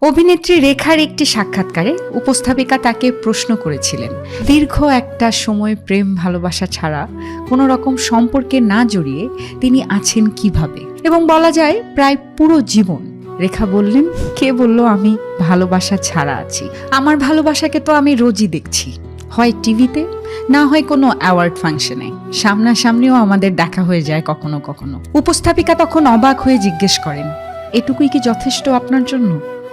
অভিনেত্রী রেখার একটি সাক্ষাৎকারে উপস্থাপিকা তাকে প্রশ্ন করেছিলেন, দীর্ঘ একটা সময় প্রেম ভালোবাসা ছাড়া কোনো রকম সম্পর্কে না জড়িয়ে তিনি আছেন কিভাবে, এবং বলা যায় প্রায় পুরো জীবন। রেখা বললেন, কে বলল আমি ভালোবাসা ছাড়া আছি? আমার ভালোবাসাকে তো আমি রোজই দেখছি, হয় টিভিতে, না হয় কোনো অ্যাওয়ার্ড ফাংশনে, সামনাসামনিও আমাদের দেখা হয়ে যায় কখনো কখনো। উপস্থাপিকা তখন অবাক হয়ে জিজ্ঞেস করেন, এটুকুই কি যথেষ্ট আপনার জন্য?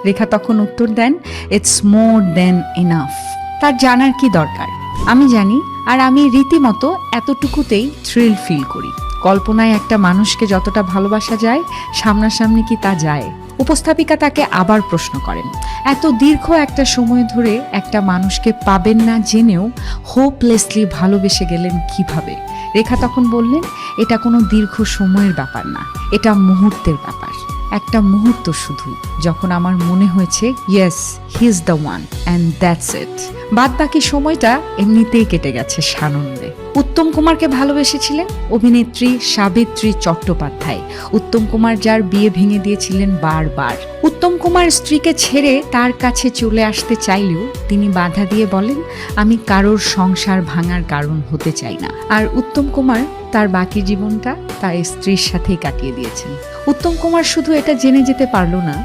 রেখা তখন উত্তর দেন, ইটস মোর দেন এনাফ। তার জানার কি দরকার? আমি জানি, আর আমি রীতিমতো এতটুকুতেই থ্রিল ফিল করি। কল্পনায় একটা মানুষকে যতটা ভালোবাসা যায়, সামনাসামনি কি তা যায়? উপস্থাপিকা তাকে আবার প্রশ্ন করেন, এত দীর্ঘ একটা সময় ধরে একটা মানুষকে পাবেন না জেনেও হোপলেসলি ভালোবেসে গেলেন কিভাবে? রেখা তখন বললেন, এটা কোনো দীর্ঘ সময়ের ব্যাপার না, এটা মুহূর্তের ব্যাপার। একটা মুহূর্ত শুধু, যখন আমার মনে হয়েছে yes he is the one and that's it. বাদ বাকি সময়টা এমনিতেই কেটে গেছে সানন্দে। উত্তম কুমারকে ভালোবেসেছিলেন অভিনেত্রী সাবিত্রী চট্টোপাধ্যায়। উত্তম কুমার যার বিয়ে ভেঙে দিয়েছিলেন বারবার। উত্তম কুমার স্ত্রীকে ছেড়ে তার কাছে চলে আসতে চাইলেও তিনি বাধা দিয়ে বলেন, আমি কারোর সংসার ভাঙার কারণ হতে চাই না। আর উত্তম কুমার তার বাকি জীবনটা তার স্ত্রীর সাথেই কাটিয়ে দিয়েছেন। উত্তম কুমার শুধু এটা জেনে যেতে পারল না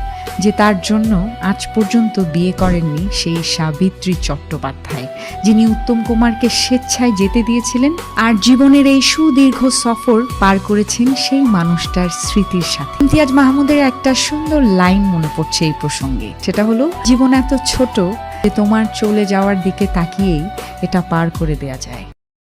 যে তার জন্য আজ পর্যন্ত বিয়ে করেননি সেই সাবিত্রী চট্টোপাধ্যায়, যিনি উত্তম কুমারকে স্বেচ্ছায় যেতে দিয়েছিলেন, আর জীবনের এই সুদীর্ঘ সফর পার করেছেন সেই মানুষটার স্মৃতির সাথে। ইমতিয়াজ মাহমুদের একটা সুন্দর লাইন মনে পড়ছে এই প্রসঙ্গে, সেটা হলো, জীবন এত ছোট যে তোমার চলে যাওয়ার দিকে তাকিয়েই এটা পার করে দেয়া যায়।